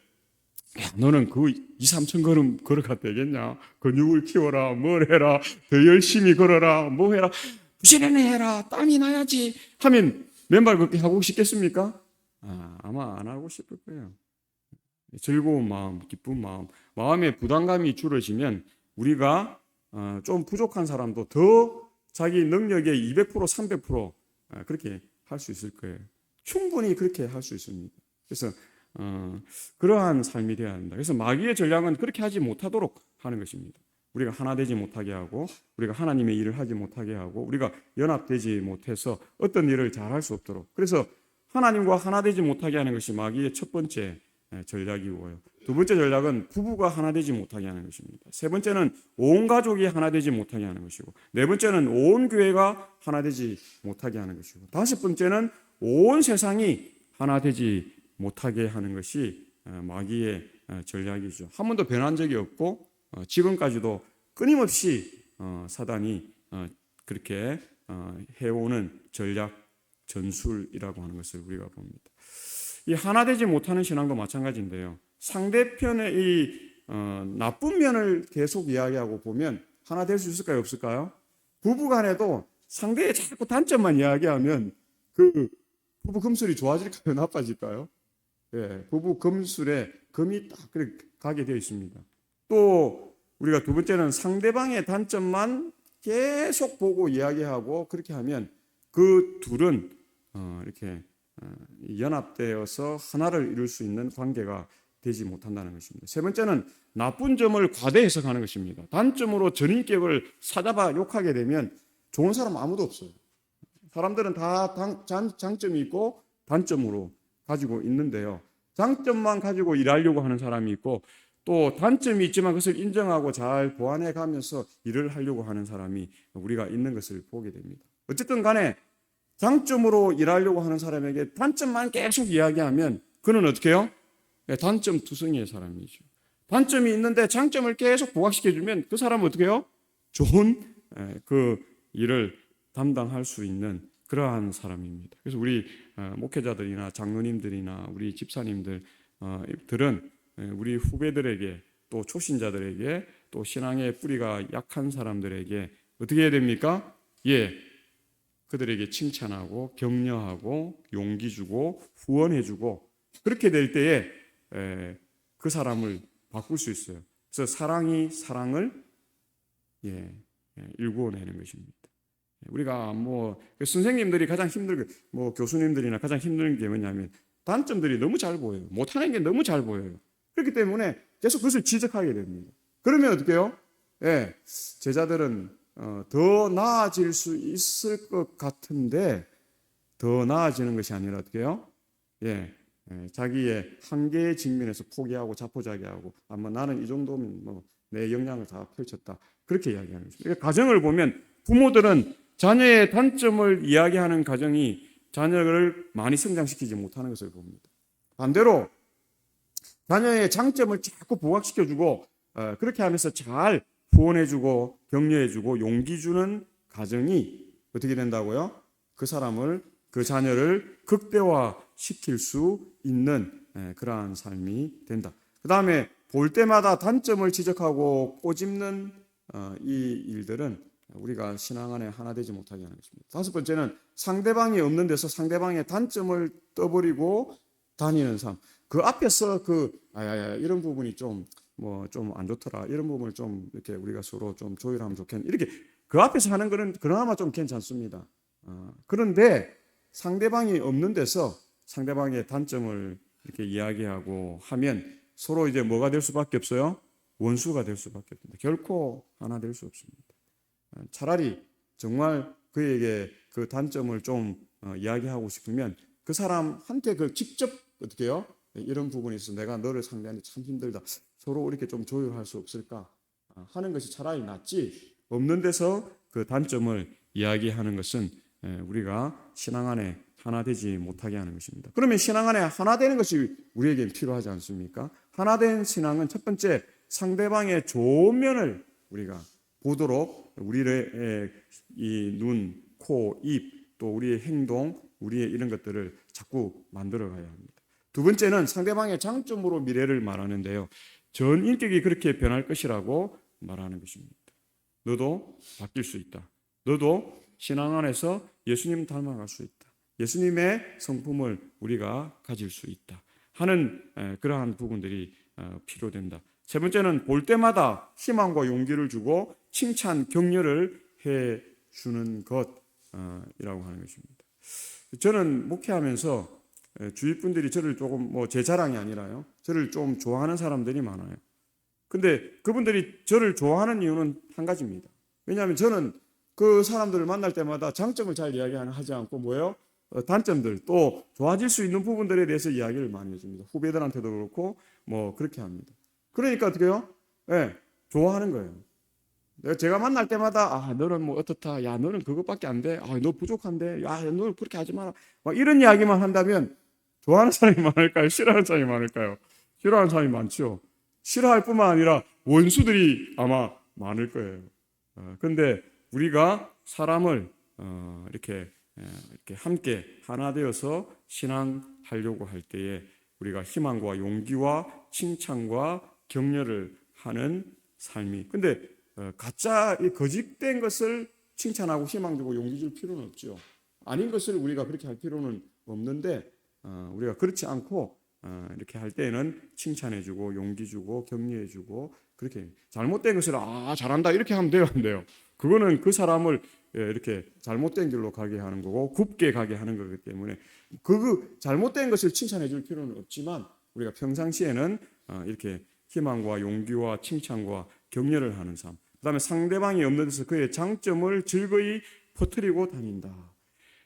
야, 너는 그 2, 3천 걸음 걸어가 되겠냐? 근육을 키워라, 뭘 해라, 더 열심히 걸어라, 뭐 해라, 부지런히 해라, 땀이 나야지 하면 맨발 걷기 하고 싶겠습니까? 아마 안 하고 싶을 거예요. 즐거운 마음, 기쁜 마음, 마음의 부담감이 줄어지면 우리가 좀 부족한 사람도 더 자기 능력의 200%, 300% 그렇게 할 수 있을 거예요. 충분히 그렇게 할 수 있습니다. 그래서 그러한 삶이 되어야 한다. 그래서 마귀의 전략은 그렇게 하지 못하도록 하는 것입니다. 우리가 하나 되지 못하게 하고 우리가 하나님의 일을 하지 못하게 하고 우리가 연합되지 못해서 어떤 일을 잘할 수 없도록. 그래서 하나님과 하나 되지 못하게 하는 것이 마귀의 첫 번째 전략이고요. 두 번째 전략은 부부가 하나 되지 못하게 하는 것입니다. 세 번째는 온 가족이 하나 되지 못하게 하는 것이고, 네 번째는 온 교회가 하나 되지 못하게 하는 것이고, 다섯 번째는 온 세상이 하나 되지 못하게 하는 것이 마귀의 전략이죠. 한 번도 변한 적이 없고 지금까지도 끊임없이 사단이 그렇게 해오는 전략 전술이라고 하는 것을 우리가 봅니다. 이 하나 되지 못하는 신앙도 마찬가지인데요. 상대편의 이 나쁜 면을 계속 이야기하고 보면 하나 될 수 있을까요? 없을까요? 부부간에도 상대의 자꾸 단점만 이야기하면 그 부부 금술이 좋아질까요? 나빠질까요? 예, 부부 금술에 금이 딱 그렇게 가게 되어 있습니다. 또 우리가 두 번째는 상대방의 단점만 계속 보고 이야기하고 그렇게 하면 그 둘은 이렇게 연합되어서 하나를 이룰 수 있는 관계가 되지 못한다는 것입니다. 세 번째는 나쁜 점을 과대 해석하는 것입니다. 단점으로 전인격을 사잡아 욕하게 되면 좋은 사람 아무도 없어요. 사람들은 다 장점이 있고 단점으로 가지고 있는데요. 장점만 가지고 일하려고 하는 사람이 있고 또 단점이 있지만 그것을 인정하고 잘 보완해 가면서 일을 하려고 하는 사람이 우리가 있는 것을 보게 됩니다. 어쨌든 간에 장점으로 일하려고 하는 사람에게 단점만 계속 이야기하면 그는 어떻게 해요? 단점 투성이의 사람이죠. 단점이 있는데 장점을 계속 부각시켜주면 그 사람은 어떻게 해요? 좋은 그 일을 담당할 수 있는 그러한 사람입니다. 그래서 우리 목회자들이나 장로님들이나 우리 집사님들은 우리 후배들에게 또 초신자들에게 또 신앙의 뿌리가 약한 사람들에게 어떻게 해야 됩니까? 그들에게 칭찬하고 격려하고 용기 주고 후원해 주고 그렇게 될 때에 그 사람을 바꿀 수 있어요. 그래서 사랑이 사랑을 일구어내는 것입니다. 우리가 선생님들이 가장 힘들고 교수님들이나 가장 힘든 게 뭐냐면 단점들이 너무 잘 보여요. 못하는 게 너무 잘 보여요. 그렇기 때문에 계속 그것을 지적하게 됩니다. 그러면 어떻게 해요? 제자들은 더 나아질 수 있을 것 같은데 더 나아지는 것이 아니라 어떻게 해요? 자기의 한계의 직면에서 포기하고 자포자기하고 나는 이 정도면 내 역량을 다 펼쳤다. 그렇게 이야기하는 것입니다. 그러니까 가정을 보면 부모들은 자녀의 단점을 이야기하는 가정이 자녀를 많이 성장시키지 못하는 것을 봅니다. 반대로 자녀의 장점을 자꾸 부각시켜주고 그렇게 하면서 잘 후원해주고 격려해주고 용기 주는 가정이 어떻게 된다고요? 그 사람을 그 자녀를 극대화시킬 수 있는 그러한 삶이 된다. 그 다음에 볼 때마다 단점을 지적하고 꼬집는 이 일들은 우리가 신앙 안에 하나 되지 못하게 하는 것입니다. 다섯 번째는 상대방이 없는 데서 상대방의 단점을 떠버리고 다니는 삶. 그 앞에서 이런 부분이 좀 안 좋더라. 이런 부분을 좀 이렇게 우리가 서로 좀 조율하면 좋겠네. 이렇게 그 앞에서 하는 거는 그나마 좀 괜찮습니다. 그런데 상대방이 없는 데서 상대방의 단점을 이렇게 이야기하고 하면 서로 이제 뭐가 될 수밖에 없어요? 원수가 될 수밖에 없습니다. 결코 하나 될 수 없습니다. 차라리 정말 그에게 그 단점을 좀 이야기하고 싶으면 그 사람한테 그 직접 어떻게 해요? 이런 부분이 있어. 내가 너를 상대하는 참 힘들다. 서로 이렇게 좀 조율할 수 없을까? 하는 것이 차라리 낫지. 없는 데서 그 단점을 이야기하는 것은 우리가 신앙 안에 하나 되지 못하게 하는 것입니다. 그러면 신앙 안에 하나 되는 것이 우리에겐 필요하지 않습니까? 하나 된 신앙은 첫 번째 상대방의 좋은 면을 우리가 보도록 우리의 이 눈, 코, 입 또 우리의 행동, 우리의 이런 것들을 자꾸 만들어 가야 합니다. 두 번째는 상대방의 장점으로 미래를 말하는데요. 전 인격이 그렇게 변할 것이라고 말하는 것입니다. 너도 바뀔 수 있다. 너도 신앙 안에서 예수님 닮아갈 수 있다. 예수님의 성품을 우리가 가질 수 있다 하는 그러한 부분들이 필요된다. 세 번째는 볼 때마다 희망과 용기를 주고 칭찬, 격려를 해주는 것이라고 하는 것입니다. 저는 목회하면서 주위 분들이 저를 조금 제 자랑이 아니라요. 저를 좀 좋아하는 사람들이 많아요. 근데 그분들이 저를 좋아하는 이유는 한 가지입니다. 왜냐하면 저는 그 사람들을 만날 때마다 장점을 잘 이야기하지 않고 뭐예요? 단점들 또 좋아질 수 있는 부분들에 대해서 이야기를 많이 해줍니다. 후배들한테도 그렇고 그렇게 합니다. 그러니까 어떻게 해요? 네, 좋아하는 거예요. 제가 만날 때마다 너는 어떻다. 야 너는 그것밖에 안 돼. 너 부족한데. 야 너는 그렇게 하지 마라. 막 이런 이야기만 한다면 좋아하는 사람이 많을까요? 싫어하는 사람이 많을까요? 싫어하는 사람이 많죠. 싫어할 뿐만 아니라 원수들이 아마 많을 거예요. 그런데 우리가 사람을 이렇게 함께 하나 되어서 신앙하려고 할 때에 우리가 희망과 용기와 칭찬과 격려를 하는 삶이. 근데 가짜 거짓된 것을 칭찬하고 희망 주고 용기 줄 필요는 없죠. 아닌 것을 우리가 그렇게 할 필요는 없는데 우리가 그렇지 않고 이렇게 할 때에는 칭찬해 주고 용기 주고 격려해 주고 그렇게 잘못된 것을 잘한다 이렇게 하면 돼요, 안 돼요? 그거는 그 사람을 이렇게 잘못된 길로 가게 하는 거고 굽게 가게 하는 거기 때문에 그 잘못된 것을 칭찬해 줄 필요는 없지만 우리가 평상시에는 이렇게 희망과 용기와 칭찬과 격려를 하는 삶. 그다음에 상대방이 없는 데서 그의 장점을 즐거이 퍼뜨리고 다닌다.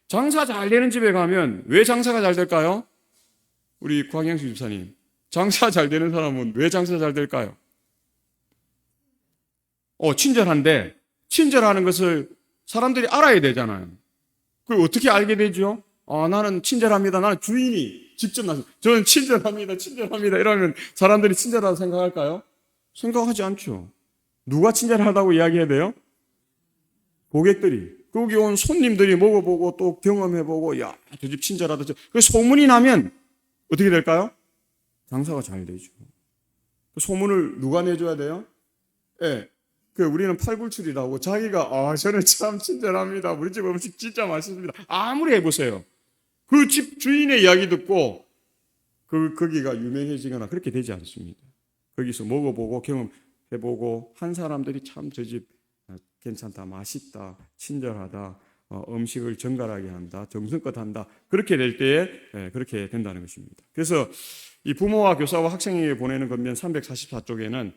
장사 잘 되는 집에 가면 왜 장사가 잘 될까요? 우리 광영수 집사님, 장사 잘 되는 사람은 왜 장사 잘 될까요? 친절한데 친절하는 것을 사람들이 알아야 되잖아요. 그걸 어떻게 알게 되죠? 나는 친절합니다. 나는 주인이 직접 나서 저는 친절합니다. 이러면 사람들이 친절하다고 생각할까요? 생각하지 않죠. 누가 친절하다고 이야기해야 돼요? 고객들이. 거기 온 손님들이 먹어보고 또 경험해보고 야, 저 집 친절하다. 그 소문이 나면 어떻게 될까요? 장사가 잘 되죠. 그 소문을 누가 내줘야 돼요? 예. 우리는 팔불출이라고 자기가 저는 참 친절합니다. 우리 집 음식 진짜 맛있습니다. 아무리 해보세요. 그 집 주인의 이야기 듣고 거기가 유명해지거나 그렇게 되지 않습니다. 거기서 먹어보고 경험해보고 한 사람들이 참 저 집 괜찮다, 맛있다, 친절하다, 음식을 정갈하게 한다, 정성껏 한다. 그렇게 될 때에 그렇게 된다는 것입니다. 그래서 이 부모와 교사와 학생에게 보내는 권면 344쪽에는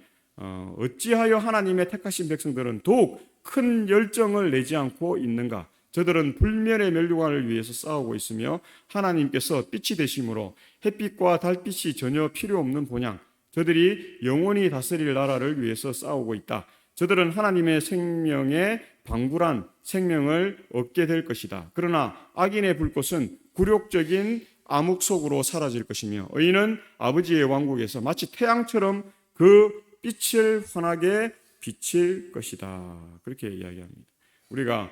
어찌하여 하나님의 택하신 백성들은 더욱 큰 열정을 내지 않고 있는가? 저들은 불멸의 멸류관을 위해서 싸우고 있으며 하나님께서 빛이 되심으로 햇빛과 달빛이 전혀 필요 없는 본향, 저들이 영원히 다스릴 나라를 위해서 싸우고 있다. 저들은 하나님의 생명에 방불한 생명을 얻게 될 것이다. 그러나 악인의 불꽃은 굴욕적인 암흑 속으로 사라질 것이며 의인은 아버지의 왕국에서 마치 태양처럼 그 빛을 환하게 비칠 것이다. 그렇게 이야기합니다. 우리가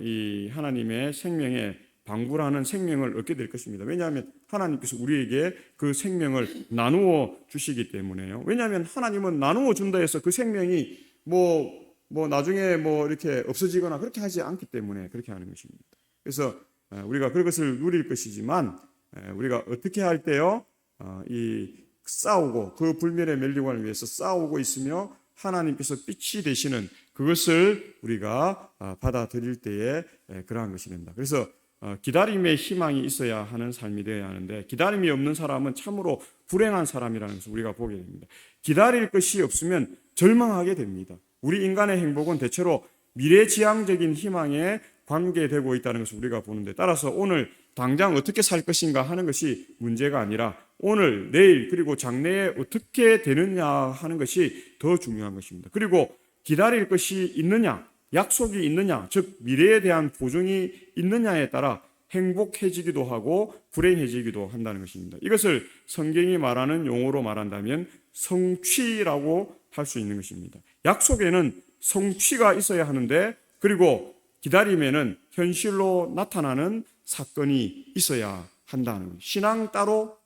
이 하나님의 생명에 방불하는 생명을 얻게 될 것입니다. 왜냐하면 하나님께서 우리에게 그 생명을 나누어 주시기 때문에요. 왜냐하면 하나님은 나누어 준다 해서 그 생명이 나중에 이렇게 없어지거나 그렇게 하지 않기 때문에 그렇게 하는 것입니다. 그래서 우리가 그것을 누릴 것이지만 우리가 어떻게 할 때요? 이 싸우고 그 불멸의 멸류관을 위해서 싸우고 있으며 하나님께서 빛이 되시는 그것을 우리가 받아들일 때에 그러한 것이 된다. 그래서 기다림의 희망이 있어야 하는 삶이 되어야 하는데 기다림이 없는 사람은 참으로 불행한 사람이라는 것을 우리가 보게 됩니다. 기다릴 것이 없으면 절망하게 됩니다. 우리 인간의 행복은 대체로 미래지향적인 희망에 관계되고 있다는 것을 우리가 보는데 따라서 오늘 당장 어떻게 살 것인가 하는 것이 문제가 아니라 오늘, 내일 그리고 장래에 어떻게 되느냐 하는 것이 더 중요한 것입니다. 그리고 기다릴 것이 있느냐, 약속이 있느냐, 즉 미래에 대한 보증이 있느냐에 따라 행복해지기도 하고 불행해지기도 한다는 것입니다. 이것을 성경이 말하는 용어로 말한다면 성취라고 할 수 있는 것입니다. 약속에는 성취가 있어야 하는데 그리고 기다림에는 현실로 나타나는 사건이 있어야 한다는 것. 신앙 따로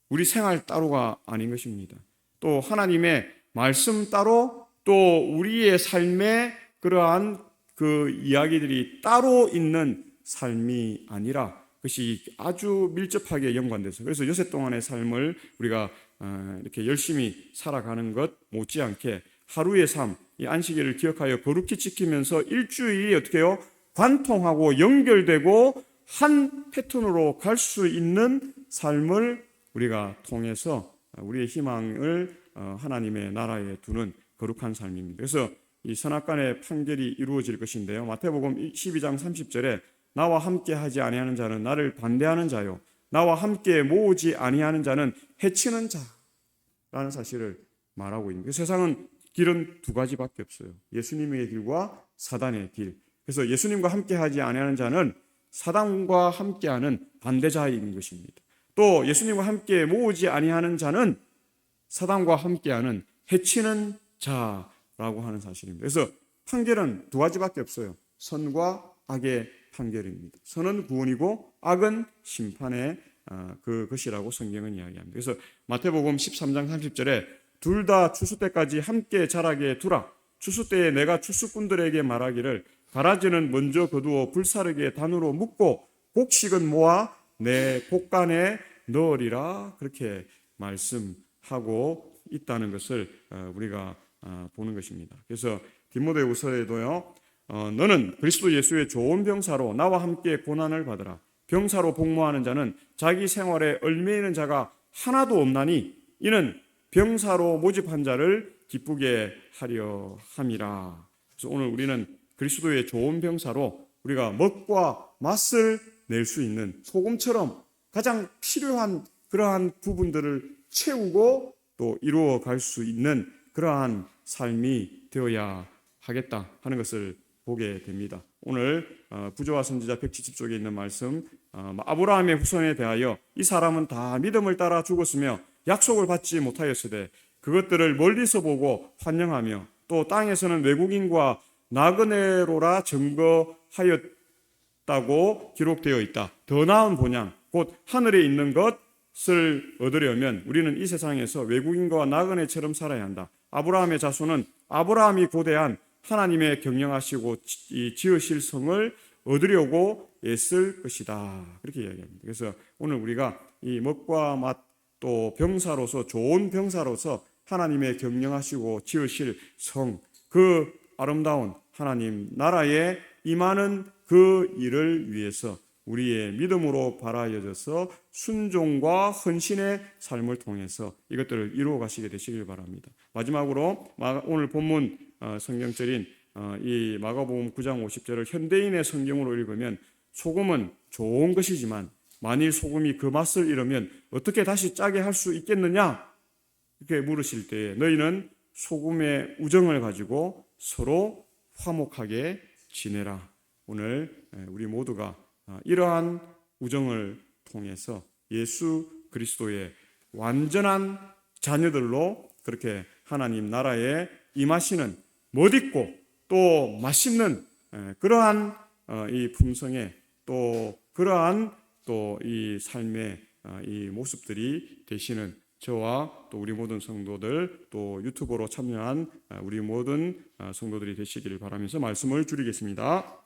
우리 생활 따로가 아닌 것입니다. 또 하나님의 말씀 따로 또 우리의 삶에 그러한 그 이야기들이 따로 있는 삶이 아니라 그것이 아주 밀접하게 연관돼서 그래서 여섯 동안의 삶을 우리가 이렇게 열심히 살아가는 것 못지않게 하루의 삶, 이 안식일을 기억하여 거룩히 지키면서 일주일이 어떻게 해요? 관통하고 연결되고 한 패턴으로 갈 수 있는 삶을 우리가 통해서 우리의 희망을 하나님의 나라에 두는 거룩한 삶입니다. 그래서 이 선악간의 판결이 이루어질 것인데요. 마태복음 12장 30절에 나와 함께 하지 아니하는 자는 나를 반대하는 자요 나와 함께 모으지 아니하는 자는 해치는 자라는 사실을 말하고 있습니다. 세상은 길은 두 가지밖에 없어요. 예수님의 길과 사단의 길. 그래서 예수님과 함께 하지 아니하는 자는 사단과 함께하는 반대자인 것입니다. 또 예수님과 함께 모으지 아니하는 자는 사단과 함께하는 해치는 자라고 하는 사실입니다. 그래서 판결은 두 가지밖에 없어요. 선과 악의 판결입니다. 선은 구원이고 악은 심판의 그것이라고 성경은 이야기합니다. 그래서 마태복음 13장 30절에 둘 다 추수 때까지 함께 자라게 두라. 추수 때에 내가 추수꾼들에게 말하기를 가라지는 먼저 거두어 불사르게 단으로 묶고 곡식은 모아 내 곡간에 넣으리라. 그렇게 말씀하고 있다는 것을 우리가 보는 것입니다. 그래서 디모데후서에도요. 너는 그리스도 예수의 좋은 병사로 나와 함께 고난을 받으라. 병사로 복무하는 자는 자기 생활에 얽매이는 자가 하나도 없나니 이는 병사로 모집한 자를 기쁘게 하려 함이라. 그래서 오늘 우리는 그리스도의 좋은 병사로 우리가 먹과 맛을 낼 수 있는 소금처럼 가장 필요한 그러한 부분들을 채우고 또 이루어 갈 수 있는 그러한 삶이 되어야 하겠다 하는 것을 보게 됩니다. 오늘 부조와 선지자 170쪽에 있는 말씀 아브라함의 후손에 대하여 이 사람은 다 믿음을 따라 죽었으며 약속을 받지 못하였으되 그것들을 멀리서 보고 환영하며 또 땅에서는 외국인과 나그네로라 증거하였다고 기록되어 있다. 더 나은 본향 곧 하늘에 있는 것을 얻으려면 우리는 이 세상에서 외국인과 나그네처럼 살아야 한다. 아브라함의 자손은 아브라함이 고대한 하나님의 경영하시고 지으실 성을 얻으려고 애쓸 것이다. 그렇게 이야기합니다. 그래서 오늘 우리가 이 먹과 맛 또 병사로서 좋은 병사로서 하나님의 경영하시고 지으실 성, 그 아름다운 하나님 나라에 임하는 그 일을 위해서 우리의 믿음으로 발하여져서 순종과 헌신의 삶을 통해서 이것들을 이루어 가시게 되시길 바랍니다. 마지막으로 오늘 본문 성경절인 이 마가복음 9장 50절을 현대인의 성경으로 읽으면 소금은 좋은 것이지만 만일 소금이 그 맛을 잃으면 어떻게 다시 짜게 할 수 있겠느냐? 이렇게 물으실 때에 너희는 소금의 우정을 가지고 서로 화목하게 지내라. 오늘 우리 모두가 이러한 우정을 통해서 예수 그리스도의 완전한 자녀들로 그렇게 하나님 나라에 임하시는 멋있고 또 맛있는 그러한 이 품성에 또 그러한 또 이 삶의 이 모습들이 되시는 저와 또 우리 모든 성도들 또 유튜브로 참여한 우리 모든 성도들이 되시기를 바라면서 말씀을 줄이겠습니다.